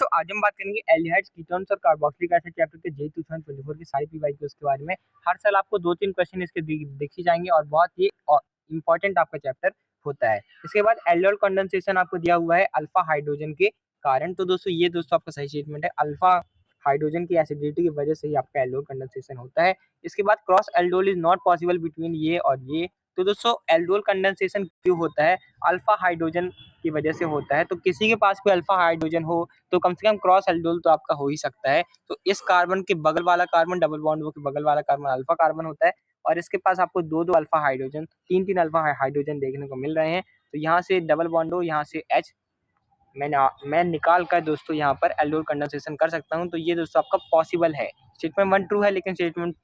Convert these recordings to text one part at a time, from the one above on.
तो आज हम बात करेंगे एल्डिहाइड्स, कीटोन्स और कार्बोक्सिलिक एसिड चैप्टर के जे 2024 की सारी पीवाईक्यूज के बारे में। हर साल आपको 2-3 क्वेश्चन इसके दिख जाएंगे और बहुत ही इंपॉर्टेंट आपका चैप्टर होता है। इसके बाद एल्डिहाइड कंडेंसेशन आपको दिया हुआ है अल्फा हाइड्रोजन के कारण। तो दोस्तों ये आपका सही स्टेटमेंट है, अल्फा हाइड्रोजन की एसिडिटी की वजह से ही आपका एल्डिहाइड कंडेंसेशन होता है। इसके बाद cross aldol is not possible between ये और ये। तो दोस्तों एल्डोल कंडेंसेशन क्यों होता है? अल्फा हाइड्रोजन की वजह से होता है। तो किसी के पास कोई अल्फा हाइड्रोजन हो तो कम से कम क्रॉस एल्डोल तो आपका हो ही सकता है। तो इस कार्बन के बगल वाला कार्बन, डबल बॉन्ड के बगल वाला कार्बन अल्फा कार्बन होता है और इसके पास आपको दो अल्फा हाइड्रोजन, तीन अल्फा हाइड्रोजन देखने को मिल रहे हैं। तो यहाँ से डबल बॉन्ड हो, यहाँ से एच मैं निकाल कर दोस्तों यहाँ पर एल्डोल कंडेंसेशन कर सकता हूँ। तो ये दोस्तों आपका पॉसिबल है। स्टेटमेंट 1 ट्रू है लेकिन स्टेटमेंट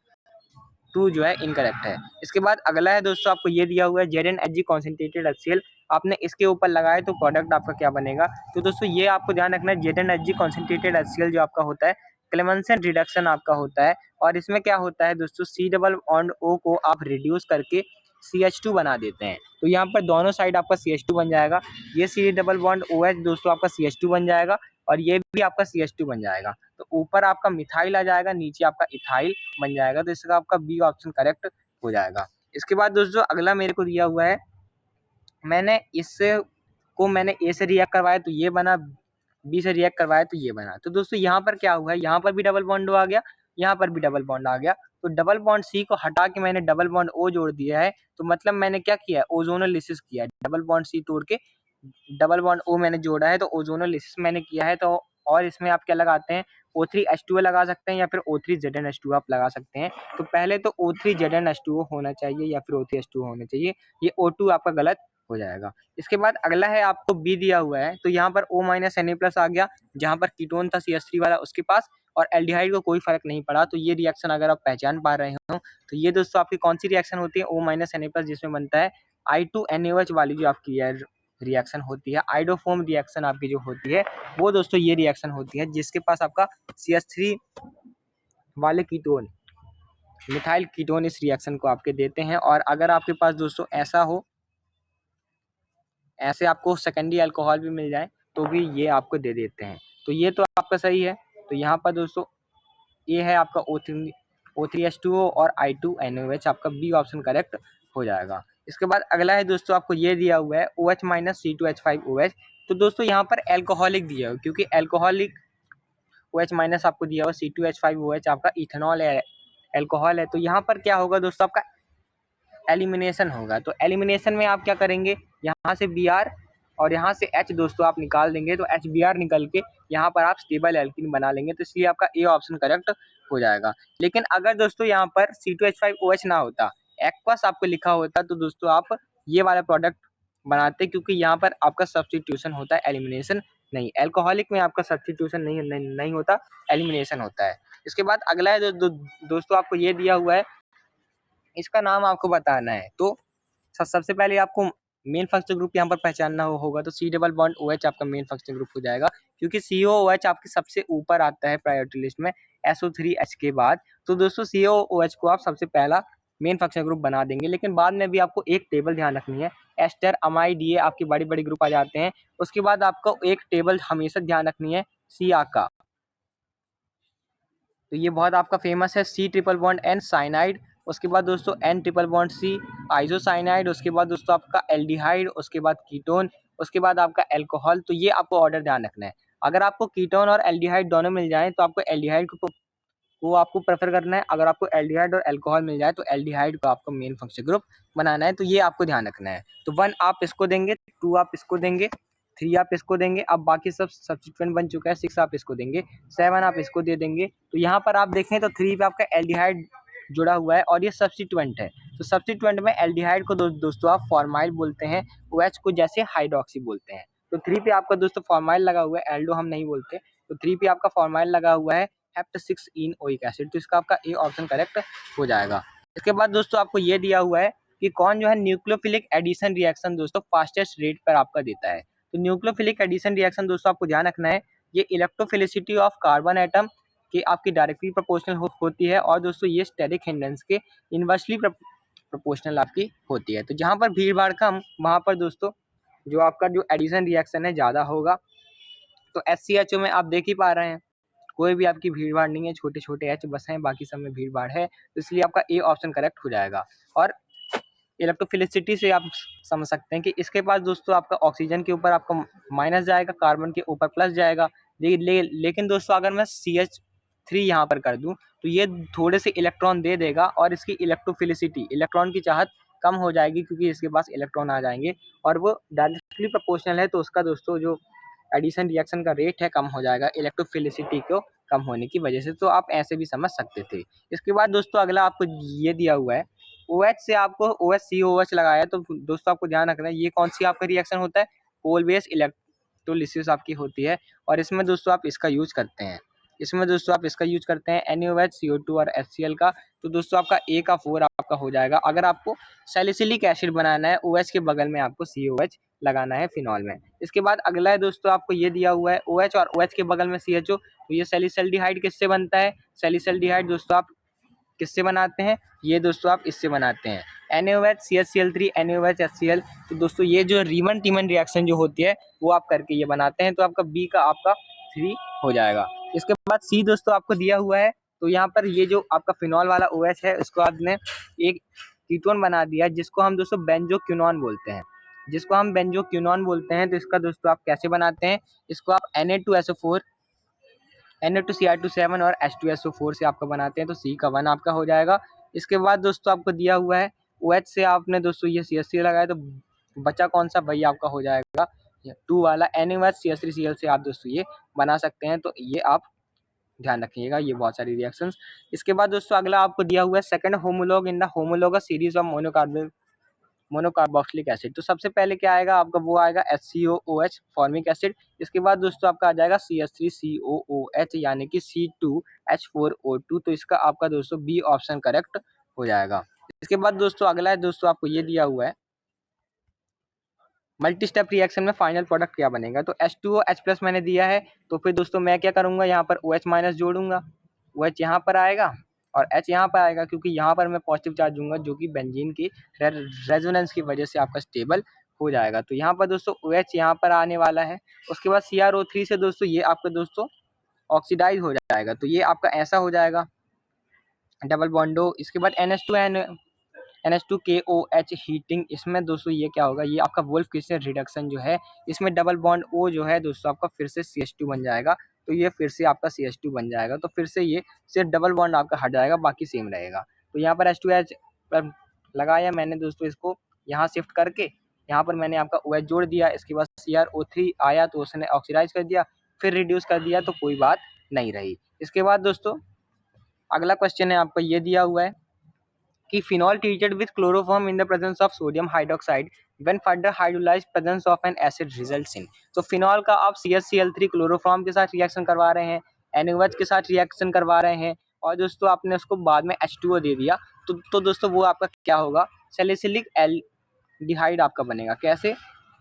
2 जो है इनकरेक्ट है। इसके बाद अगला है दोस्तों, आपको ये दिया हुआ है ZnHg कॉन्सेंट्रेटेड HCl। आपने इसके ऊपर लगाए तो प्रोडक्ट आपका क्या बनेगा? तो दोस्तों ये आपको ध्यान रखना है, ZnHg कॉन्सेंट्रेटेड HCl जो आपका होता है क्लेमेंसन रिडक्शन आपका होता है। और इसमें क्या होता है दोस्तों, C डबल बॉन्ड O को आप रिड्यूस करके CH2 बना देते हैं। तो यहाँ पर दोनों साइड आपका CH2 बन जाएगा। ये C डबल बॉन्ड OH दोस्तों आपका CH2 बन जाएगा और ये भी आपका CH2 बन जाएगा। तो ऊपर आपका मिथाइल आ जाएगा, नीचे आपका इथाइल बन जाएगा। तो इसका आपका बी ऑप्शन करेक्ट हो जाएगा। इसके बाद दोस्तों अगला मेरे को दिया हुआ है, मैंने ए से रिएक्ट करवाया तो ये बना, बी से रिएक्ट करवाया तो ये बना। तो दोस्तों यहाँ पर क्या हुआ है, यहाँ पर भी डबल बॉन्ड आ गया, यहाँ पर भी डबल बॉन्ड आ गया। तो डबल बॉन्ड सी को हटा के मैंने डबल बॉन्ड ओ जोड़ दिया है। तो मतलब मैंने क्या किया है, ओजोनोलिसिस किया है। डबल बॉन्ड सी तोड़ के डबल बॉन्ड ओ मैंने जोड़ा है, तो ओजोनोलिसिस मैंने किया है। तो और इसमें आप क्या लगाते हैं, O3H2O लगा सकते हैं या फिर O3ZnH2O आप लगा सकते हैं। तो पहले तो O3ZnH2O होना चाहिए या फिर O3H2O होना चाहिए, ये O2 आपका गलत हो जाएगा। इसके बाद अगला है, आपको बी दिया हुआ है तो यहाँ पर O Na+ आ गया, जहाँ पर कीटोन था CH3 वाला उसके पास, और एल्डिहाइड को कोई फर्क नहीं पड़ा। तो ये रिएक्शन अगर आप पहचान पा रहे हो तो ये दोस्तों आपकी कौन सी रिएक्शन होती है, O Na+, जिसमें बनता है I2NaOH वाली जो आपकी रिएक्शन होती है, आइडोफोम रिएक्शन आपकी जो होती है वो दोस्तों ये रिएक्शन होती है, जिसके पास आपका CH3 वाले कीटोन, मिथाइल कीटोन इस रिएक्शन को आपके देते हैं। और अगर आपके पास दोस्तों ऐसा हो, ऐसे आपको सेकेंडरी अल्कोहल भी मिल जाए तो भी ये आपको दे देते हैं। तो ये तो आपका सही है। तो यहाँ पर दोस्तों ये है आपका O3H2O और I2NaOH, आपका बी ऑप्शन करेक्ट हो जाएगा। इसके बाद अगला है दोस्तों, आपको ये दिया हुआ है OH- C2H5OH। तो दोस्तों यहाँ पर एल्कोहलिक दिया हुआ, क्योंकि एल्कोहलिक OH- आपको दिया हुआ, C2H5OH आपका इथेनॉल है, एल्कोहल है। तो यहाँ पर क्या होगा दोस्तों, आपका एलिमिनेशन होगा। तो एलिमिनेशन में आप क्या करेंगे, यहाँ से Br और यहाँ से H दोस्तों आप निकाल देंगे। तो HBr निकल के यहाँ पर आप स्टेबल एल्कीन बना लेंगे। तो इसलिए आपका ए ऑप्शन करेक्ट हो जाएगा। लेकिन अगर दोस्तों यहाँ पर C2H5OH ना होता, एक्वस आपको लिखा होता, तो दोस्तों आप ये वाला प्रोडक्ट बनाते, क्योंकि यहाँ पर आपका सब्सटीट्यूशन होता है, एलिमिनेशन नहीं। एल्कोहलिक में आपका सब्सटीट्यूशन नहीं होता, एलिमिनेशन होता है। इसके बाद अगला है दोस्तों, आपको ये दिया हुआ है, इसका नाम आपको बताना है। तो सबसे पहले आपको मेन फंक्शनल ग्रुप यहाँ पर पहचानना होगा। तो C डबल बॉन्ड OH आपका मेन फंक्शनल ग्रुप हो जाएगा, क्योंकि COOH आपके सबसे ऊपर आता है प्रायोरिटी लिस्ट में SO3H के बाद। तो दोस्तों COOH को आप सबसे पहला मेन फंक्शनल ग्रुप बना देंगे। लेकिन बाद में भी आपको एक टेबल ध्यान रखनी है, एस्टर, अमाइड, ये आपके बड़ी ग्रुप आ जाते हैं। उसके बाद आपको एक टेबल हमेशा ध्यान रखनी है, सिया का। तो ये बहुत आपका फेमस है, C triple bond N cyanide. उसके बाद दोस्तों N triple bond C isocyanide. उसके बाद दोस्तों आपका एल्डिहाइड, उसके बाद कीटोन, उसके बाद आपका एल्कोहल। तो ये आपको ऑर्डर ध्यान रखना है। अगर आपको कीटोन और एल्डिहाइड दोनों मिल जाए तो आपको एल्डिहाइड को आपको प्रेफर करना है। अगर आपको एल्डिहाइड और एल्कोहल मिल जाए तो एल्डिहाइड को आपको मेन फंक्शनल ग्रुप बनाना है। तो ये आपको ध्यान रखना है। तो 1 आप इसको देंगे, 2 आप इसको देंगे, 3 आप इसको देंगे। अब बाकी सब सब्स्टिट्यूएंट बन चुका है, 6 आप इसको देंगे, 7 आप इसको दे देंगे। तो यहाँ पर आप देखें तो 3 पे आपका एल्डिहाइड जुड़ा हुआ है और ये सब्स्टिट्यूएंट है। तो सब्स्टिट्यूएंट में एल्डिहाइड को दोस्तों आप फॉर्माइल बोलते हैं, OH को जैसे हाइड्रोक्सी बोलते हैं। तो 3 पे आपका दोस्तों फॉर्माइल लगा हुआ है, एल्डो हम नहीं बोलते। तो 3 पे आपका फॉर्माइल लगा हुआ है, हेप्ट-6-ईनोइक एसिड। तो इसका आपका ए ऑप्शन करेक्ट हो जाएगा। इसके बाद दोस्तों आपको ये दिया हुआ है कि कौन जो है न्यूक्लियोफिलिक एडिशन रिएक्शन दोस्तों फास्टेस्ट रेट पर आपका देता है। तो न्यूक्लियोफिलिक एडिशन रिएक्शन दोस्तों आपको ध्यान रखना है, ये इलेक्ट्रोफिलिसिटी ऑफ कार्बन एटम की आपकी डायरेक्टली प्रोपोर्शनल होती है। और दोस्तों ये स्टेरिक हिंडेंस के इनवर्सली प्रोपोर्शनल आपकी होती है। तो जहाँ पर भीड़ भाड़ कम, वहाँ पर दोस्तों जो आपका जो एडिशन रिएक्शन है ज़्यादा होगा। तो SCHO में आप देख ही पा रहे हैं कोई भी आपकी भीड़ भाड़ नहीं है, छोटे छोटे H बस हैं, बाकी सब में भीड़ भाड़ है, तो इसलिए आपका ए ऑप्शन करेक्ट हो जाएगा। और इलेक्ट्रोफिलिसिटी से आप समझ सकते हैं कि इसके पास दोस्तों आपका ऑक्सीजन के ऊपर आपका माइनस जाएगा, कार्बन के ऊपर प्लस जाएगा। लेकिन दोस्तों अगर मैं CH3 यहाँ पर कर दूं तो ये थोड़े से इलेक्ट्रॉन दे देगा और इसकी इलेक्ट्रोफिलिसिटी, इलेक्ट्रॉन की चाहत कम हो जाएगी क्योंकि इसके पास इलेक्ट्रॉन आ जाएंगे और वो डायरेक्टली प्रोपोर्शनल है, तो उसका दोस्तों जो एडिशन रिएक्शन का रेट है कम हो जाएगा इलेक्ट्रोफिलिसिटी को कम होने की वजह से। तो आप ऐसे भी समझ सकते थे। इसके बाद दोस्तों अगला आपको ये दिया हुआ है, OH से आपको OHCOH लगाया है, तो दोस्तों आपको ध्यान रखना है ये कौन सी आपका रिएक्शन होता है, कोल बेस इलेक्ट्रोलिसिस आपकी होती है और इसमें दोस्तों आप इसका यूज करते हैं। इसमें दोस्तों आप इसका यूज करते हैं NaOH, CO2 और HCl का। तो दोस्तों आपका A का 4 आपका हो जाएगा। अगर आपको सैलिसिलिक एसिड बनाना है OH के बगल में आपको COH लगाना है फिनॉल में। इसके बाद अगला है दोस्तों आपको ये दिया हुआ है OH और OH के बगल में CHO। तो ये सैलिसल्डिहाइड किससे बनता है, सैलिसल्डिहाइड दोस्तों आप किससे बनाते हैं, ये दोस्तों आप इससे बनाते हैं NaOH CHCl3 NaOH HCl। तो दोस्तों ये जो रीमन टीमन रिएक्शन जो होती है वो आप करके ये बनाते हैं, तो आपका B का आपका 3 हो जाएगा। इसके बाद C दोस्तों आपको दिया हुआ है, तो यहाँ पर ये जो आपका फिनॉल वाला OH है उसको आपने एक कीटोन बना दिया जिसको हम दोस्तों बेंजोक्विनोन बोलते हैं, जिसको हम बेंजोक्विनोन बोलते हैं। तो इसका दोस्तों आप कैसे बनाते हैं, इसको आप Na2SO4 Na2Cr27 और H2SO4 से आपका बनाते हैं, तो C का 1 आपका हो जाएगा। इसके बाद दोस्तों आपको दिया हुआ है OH से आपने दोस्तों ये CH3 लगाया, तो बचा कौन सा, वही आपका हो जाएगा 2 वाला NaOH CH3Cl से आप दोस्तों ये बना सकते हैं। तो ये आप ध्यान रखिएगा, ये बहुत सारी रिएक्शंस। इसके बाद दोस्तों अगला आपको दिया हुआ है second homologue in the homologous series of monocarboxylic acid. तो सबसे पहले क्या आएगा आपका, वो आएगा HCOOH फॉर्मिक एसिड। इसके बाद दोस्तों आपका आ जाएगा CH3COOH यानी कि C2H4O2। तो इसका आपका दोस्तों बी ऑप्शन करेक्ट हो जाएगा। इसके बाद दोस्तों अगला है दोस्तों आपको ये दिया हुआ है मल्टी स्टेप रिएक्शन में फाइनल प्रोडक्ट क्या बनेगा। तो H2OH+ मैंने दिया है, तो फिर दोस्तों मैं क्या करूंगा, यहाँ पर OH- जोड़ूंगा, OH यहाँ पर आएगा और H यहाँ पर आएगा, क्योंकि यहाँ पर मैं पॉजिटिव चार्ज दूंगा जो कि बेंजीन की रेजोनेंस की वजह से आपका स्टेबल हो जाएगा। तो यहाँ पर दोस्तों OH यहाँ पर आने वाला है। उसके बाद CrO3 से दोस्तों ये आपका दोस्तों ऑक्सीडाइज हो जाएगा, तो ये आपका ऐसा हो जाएगा डबल बॉन्डो। इसके बाद NH2KOH हीटिंग, इसमें दोस्तों ये क्या होगा, ये आपका वोल्फ क्रिस्टल रिडक्शन जो है, इसमें डबल बॉन्ड O जो है दोस्तों आपका फिर से CH2 बन जाएगा। तो ये फिर से आपका CH2 बन जाएगा, तो फिर से ये सिर्फ डबल बॉन्ड आपका हट जाएगा, बाकी सेम रहेगा। तो यहाँ पर H2H पर लगाया मैंने दोस्तों, इसको यहाँ शिफ्ट करके यहाँ पर मैंने आपका OH जोड़ दिया। इसके बाद CrO3 आया तो उसने ऑक्सीडाइज कर दिया, फिर रिड्यूस कर दिया, तो कोई बात नहीं रही। इसके बाद दोस्तों अगला क्वेश्चन है आपको ये दिया हुआ है कि phenol treated with chloroform in the presence of sodium hydroxide when further hydrolyzed presence of an acid results in। तो फिनॉल का आप CHCl3 क्लोरोफॉर्म के साथ रिएक्शन करवा रहे हैं, NaOH के साथ रिएक्शन करवा रहे हैं और दोस्तों आपने उसको बाद में H2O दे दिया, तो दोस्तों वो आपका क्या होगा, सैलिसिलिक एल्डिहाइड आपका बनेगा। कैसे,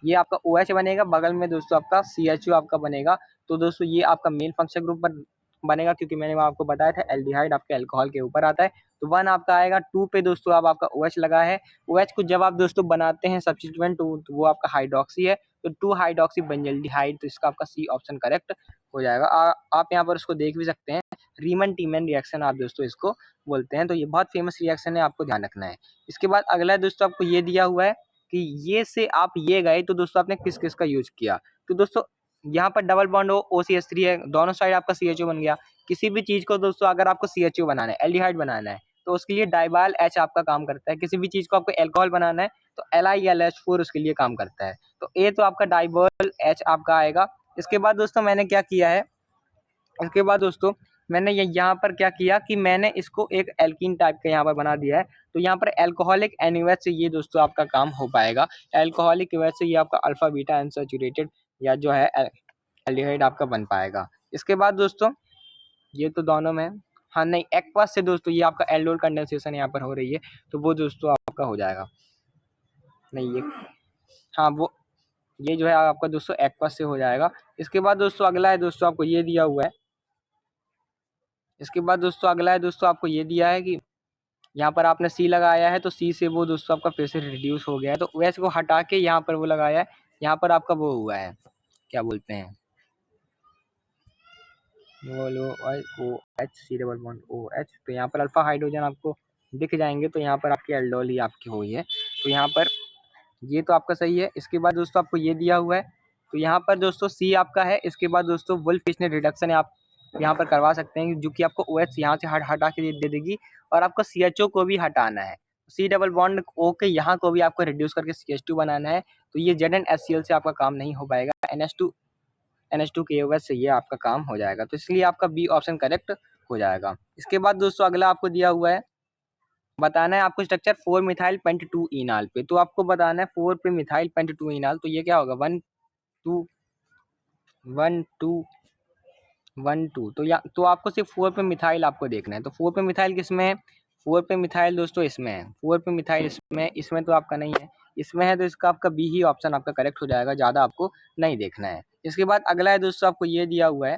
ये आपका OH बनेगा, बगल में दोस्तों आपका CHO आपका बनेगा। तो दोस्तों ये आपका मेन फंक्शन ग्रुप पर बनेगा, क्योंकि मैंने आपको बताया था एल्डिहाइड आपके अल्कोहल के ऊपर आता है। तो 1 आपका आएगा। 2 पे दोस्तों अब आपका OH लगा है, OH को जब आप दोस्तों बनाते हैं सब्स्टिट्यूएंट, तो वो आपका हाइड्रोक्सी है, तो 2 हाइड्रोक्सी बेंजल्डिहाइड। तो इसका आपका C ऑप्शन करेक्ट हो जाएगा। आप यहाँ पर उसको देख भी सकते हैं, रीमन टीमन रिएक्शन आप दोस्तों इसको बोलते हैं। तो ये बहुत फेमस रिएक्शन है, आपको ध्यान रखना है। इसके बाद अगला है दोस्तों आपको ये दिया हुआ है कि ये से आप ये गए, तो दोस्तों आपने किस किस का यूज किया। तो दोस्तों यहाँ पर डबल बॉन्ड OCH3 है, दोनों साइड आपका CHO बन गया। किसी भी चीज को दोस्तों अगर आपको CHO बनाना है, एल्डिहाइड बनाना है, तो उसके लिए डाइबाल H आपका काम करता है। किसी भी चीज को आपको एल्कोहल बनाना है तो LiLH4 उसके लिए काम करता है। तो A तो आपका डाइबाल H आपका आएगा। इसके बाद दोस्तों मैंने क्या किया है, इसके बाद दोस्तों मैंने यहाँ पर क्या किया कि मैंने इसको एक एल्कीन टाइप का यहाँ पर बना दिया है। तो यहाँ पर एल्कोहलिक NaOH से ये दोस्तों आपका काम हो पाएगा। एल्कोहलिक OH से ये आपका अल्फा बीटा अनसैचुरेटेड या जो है एल्डिहाइड आपका बन पाएगा। इसके बाद दोस्तों ये तो दोनों में, हाँ नहीं, एक्वास से दोस्तों ये आपका एल्डोल कंडेंसेशन यहाँ पर हो रही है, तो वो दोस्तों आपका हो जाएगा। नहीं ये, हाँ वो ये जो है आपका दोस्तों एक्वास से हो जाएगा। इसके बाद दोस्तों अगला है दोस्तों आपको ये दिया हुआ है, इसके बाद दोस्तों अगला है दोस्तों आपको ये दिया है कि यहाँ पर आपने C लगाया है, तो C से वो दोस्तों आपका फिर से रिड्यूस हो गया है। तो OH को हटा के यहाँ पर वो लगाया है, यहाँ पर आपका वो हुआ है, क्या बोलते हैं, बोलो O H C double bond O H. तो यहाँ पर अल्फा हाइड्रोजन आपको दिख जाएंगे, तो यहाँ पर आपकी एल्डोल ही आपकी हुई है। तो यहाँ पर ये तो आपका सही है। इसके बाद दोस्तों आपको ये दिया हुआ है, तो यहाँ पर दोस्तों सी आपका है। इसके बाद दोस्तों वुल्फिशनेट रिडक्शन है, आप यहाँ पर करवा सकते हैं, जो कि आपको ओ एच यहाँ से हटा के दे देगी, और आपको सी एच ओ को भी हटाना है। सी डबल बॉन्ड ओ के यहाँ को भी आपको रिड्यूस करके सी एच टू बनाना है। तो ये Z N S C L से आपका काम नहीं हो पाएगा, एन एच टू के ओ एच से ये आपका काम हो जाएगा। तो इसलिए आपका बी ऑप्शन करेक्ट हो जाएगा। इसके बाद दोस्तों अगला आपको दिया हुआ है, बताना है आपको स्ट्रक्चर 4 मिथाइल पेंट 2 इनाल पे। तो आपको बताना है 4 पे मिथाइल पेंट 2 इनाल, तो ये क्या होगा 1 2 1 2 1 2। तो या तो आपको सिर्फ 4 पे मिथाइल आपको देखना है। तो 4 पे मिथाइल किस में है, 4 पे मिथाइल दोस्तों इसमें है, 4 पे मिथाइल इसमें तो आपका नहीं है, इसमें है, तो इसका आपका बी ही ऑप्शन आपका करेक्ट हो जाएगा, ज़्यादा आपको नहीं देखना है। इसके बाद अगला है दोस्तों, आपको ये दिया हुआ है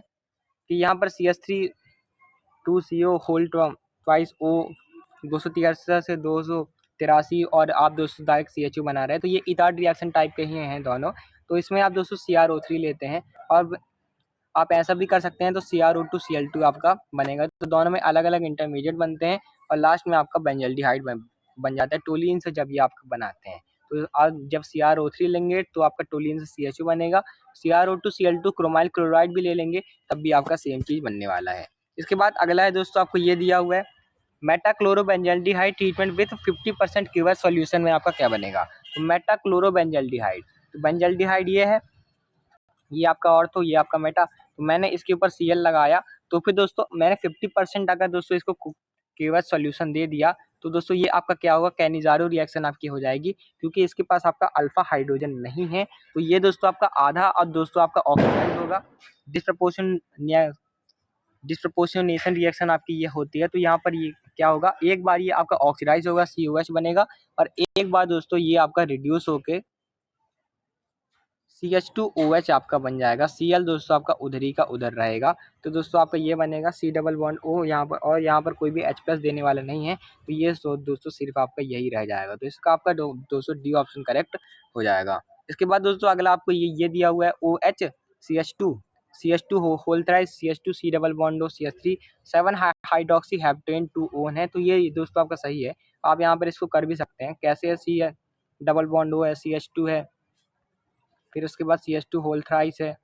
कि यहाँ पर CH3 2CO whole twice O 263 से 283, और आप दोस्तों डायरेक्ट CHO बना रहे हैं, तो ये इथार्ड रिएक्शन टाइप के ही हैं दोनों। तो इसमें आप दोस्तों CrO3 लेते हैं, और आप ऐसा भी कर सकते हैं, तो CrO2Cl2 आपका बनेगा। तो दोनों में अलग अलग इंटरमीडिएट बनते हैं, और लास्ट में आपका बेंजल्डिहाइड बन जाता है टोलिन से, जब ये आपका बनाते हैं। तो आप जब CrO3 लेंगे तो आपका टोलिन से CHO बनेगा, CrO2Cl2 क्रोमाइल क्लोराइड भी ले लेंगे तब भी आपका सेम चीज़ बनने वाला है। इसके बाद अगला है दोस्तों, आपको ये दिया हुआ है मेटाक्लोरोबेंजल्डिहाइड ट्रीटमेंट विथ 50% क्यूवर सॉल्यूशन में आपका क्या बनेगा। तो मेटाक्लोरोबेंजल्डिहाइड, तो बेंजल्डिहाइड ये है, ये आपका ऑर्थो, ये आपका मेटा। तो मैंने इसके ऊपर Cl लगाया, तो फिर दोस्तों मैंने 50% अगर दोस्तों इसको क्यूवर सॉल्यूशन दे दिया, तो दोस्तों ये आपका क्या होगा, कैनिजारो रिएक्शन आपकी हो जाएगी, क्योंकि इसके पास आपका अल्फा हाइड्रोजन नहीं है। तो ये दोस्तों आपका आधा, और दोस्तों आपका ऑक्सीडाइज होगा। डिस्प्रपोर्शन डिस्प्रपोर्शनेशन रिएक्शन आपकी ये होती है। तो यहाँ पर ये क्या होगा, एक बार ये आपका ऑक्सीडाइज होगा, COH बनेगा, और एक बार दोस्तों ये आपका रिड्यूस होके CH2OH आपका बन जाएगा। Cl दोस्तों आपका उधर ही का उधर रहेगा। तो दोस्तों आपका ये बनेगा C डबल बॉन्ड O यहाँ पर, और यहाँ पर कोई भी H प्लस देने वाला नहीं है, तो ये दोस्तों सिर्फ आपका यही रह जाएगा। तो इसका आपका दोस्तों डी ऑप्शन करेक्ट हो जाएगा। इसके बाद दोस्तों अगला आपको ये दिया हुआ है OH CH2 whole thrice CH2 C double bond O CH3 7 hydroxy heptane 2 one है। तो ये दोस्तों आपका सही है, आप यहाँ पर इसको कर भी सकते हैं। कैसे है, C डबल बॉन्ड O है, CH2 है, फिर उसके बाद CH2 होल थ्राइस है,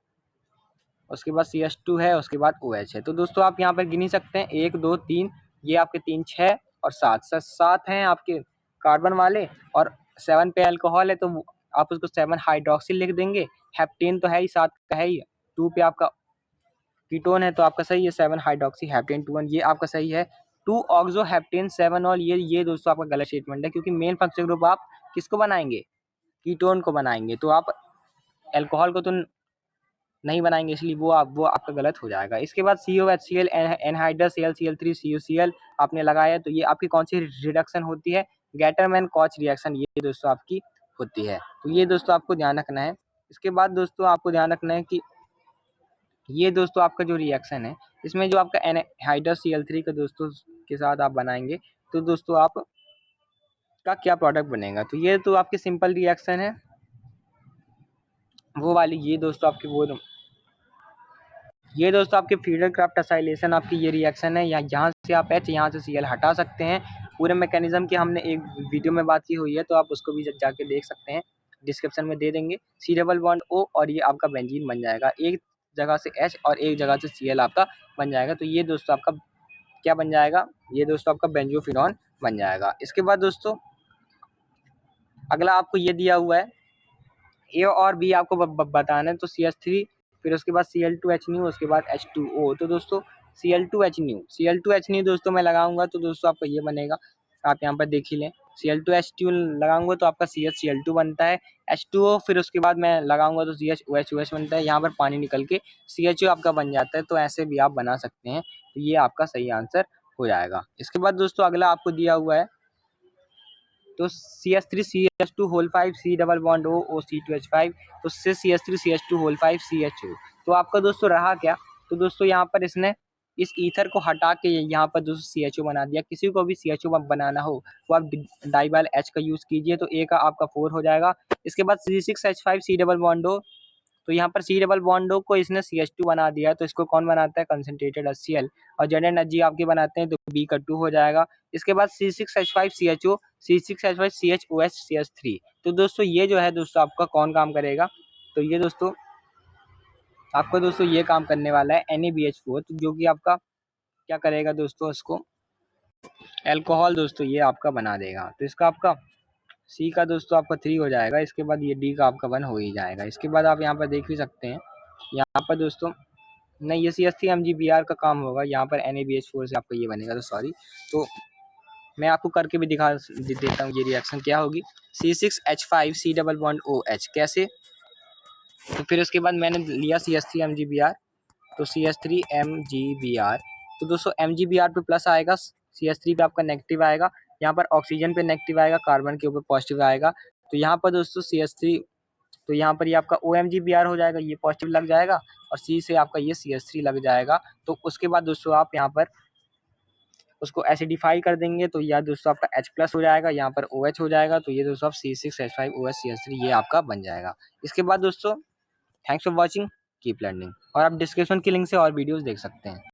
उसके बाद CH2 है, उसके बाद OH है। तो दोस्तों आप यहाँ पर गिन ही सकते हैं, 1 2 3, ये आपके 3 6 और 7 हैं आपके कार्बन वाले, और 7 पे अल्कोहल है, तो आप उसको 7 हाइड्रोक्सिल लिख देंगे। हेप्टेन तो है ही, 7 का है ही, 2 पे आपका कीटोन है, तो आपका सही है 7 हाइड्रोक्सी हेप्टेन 2 1, ये आपका सही है। 2 ऑक्सो हेप्टेन 7 ऑल, ये दोस्तों आपका गलत स्टेटमेंट है, क्योंकि मेन फंक्शनल ग्रुप आप किसको बनाएंगे, कीटोन को बनाएंगे, तो आप अल्कोहल को तो नहीं बनाएंगे, इसलिए वो आपका गलत हो जाएगा। इसके बाद COHCl एनहाइड्रस Cl CuCl आपने लगाया, तो ये आपकी कौन सी रिडक्शन होती है, गैटरमैन कॉच रिएक्शन, ये दोस्तों आपकी होती है। तो ये दोस्तों आपको ध्यान रखना है। इसके बाद दोस्तों आपको ध्यान रखना है कि ये दोस्तों आपका जो रिएक्शन है, इसमें जो आपका एनहाइड्रस Cl3 के दोस्तों के साथ आप बनाएंगे, तो दोस्तों आप का क्या प्रोडक्ट बनेगा। तो ये तो आपकी सिंपल रिएक्शन है वो वाली, ये दोस्तों आपके फीडर क्राफ्ट असाइलेशन आपकी ये रिएक्शन है। यहाँ से आप H, यहाँ से Cl हटा सकते हैं। पूरे मैकेनिज्म की हमने एक वीडियो में बात की हुई है, तो आप उसको भी जाके देख सकते हैं, डिस्क्रिप्शन में दे देंगे। C डबल बॉन्ड O, और ये आपका बेंजीन बन जाएगा, एक जगह से H और एक जगह से Cl आपका बन जाएगा। तो ये दोस्तों आपका क्या बन जाएगा, ये दोस्तों आपका बेंजोफिनॉन बन जाएगा। इसके बाद दोस्तों अगला आपको ये दिया हुआ है, ए और बी आपको बताना है। तो CH3, फिर उसके बाद Cl2H, उसके बाद H2O। तो दोस्तों Cl2H दोस्तों मैं लगाऊंगा, तो दोस्तों आपका ये बनेगा, आप यहाँ पर देख ही लें। Cl2H2 लगाऊंगा तो आपका CH बनता है, H2O फिर उसके बाद मैं लगाऊंगा तो CHOH बनता है, यहाँ पर पानी निकल के CHO आपका बन जाता है। तो ऐसे भी आप बना सकते हैं, तो ये आपका सही आंसर हो जाएगा। इसके बाद दोस्तों अगला आपको दिया हुआ है, तो CH3 CH2 whole 5 C double bond O O C2H5, तो CH3 CH2 होल 5 CHO। तो आपका दोस्तों रहा क्या, तो दोस्तों यहाँ पर इसने इस ईथर को हटा के यहाँ पर दोस्तों CHO बना दिया। किसी को भी CHO बनाना हो तो आप डाइबाइल H का यूज कीजिए, तो A का आपका 4 हो जाएगा। इसके बाद C6H5 C double bond O तो यहाँ पर सी डबल बॉन्डो को इसने CH2 बना दिया है, तो इसको कौन बनाता है? Concentrated HCl। और जेड एंड Hg आपके बनाते हैं तो B का 2 हो जाएगा। इसके बाद C6H5CHO, C6H5CHOH CH3। तो दोस्तों ये जो है दोस्तों आपका कौन काम करेगा? तो ये दोस्तों आपको दोस्तों ये काम करने वाला है NaBH4, तो जो कि आपका क्या करेगा दोस्तों, इसको अल्कोहल दोस्तों ये आपका बना देगा। तो इसका आपका सी का दोस्तों आपका 3 हो जाएगा। इसके बाद ये डी का आपका 1 हो ही जाएगा। इसके बाद आप यहाँ पर देख भी सकते हैं, यहाँ पर दोस्तों नहीं, ये CH3MgBr का काम होगा, यहाँ पर NaBH4 से आपका ये बनेगा। तो सॉरी, तो मैं आपको करके भी दिखा देता हूँ ये रिएक्शन क्या होगी। C6H5 C double bond OH कैसे? तो फिर उसके बाद मैंने लिया CH3MgBr, तो CH3MgBr, तो दोस्तों MgBr पे प्लस आएगा, CH3 पे आपका नेगेटिव आएगा, यहाँ पर ऑक्सीजन पे नेगेटिव आएगा, कार्बन के ऊपर पॉजिटिव आएगा। तो यहाँ पर दोस्तों CH3, तो यहाँ पर ये आपका OMgBr हो जाएगा, ये पॉजिटिव लग जाएगा, और C से आपका ये CH3 लग जाएगा। तो उसके बाद दोस्तों आप यहाँ पर उसको एसिडिफाई कर देंगे, तो यह दोस्तों आपका H प्लस हो जाएगा, यहाँ पर OH हो जाएगा, तो ये दोस्तों आप C6H5OH CH3 ये आपका बन जाएगा। इसके बाद दोस्तों thanks for watching, keep learning, और आप डिस्क्रिप्शन की लिंक से और वीडियोस देख सकते हैं।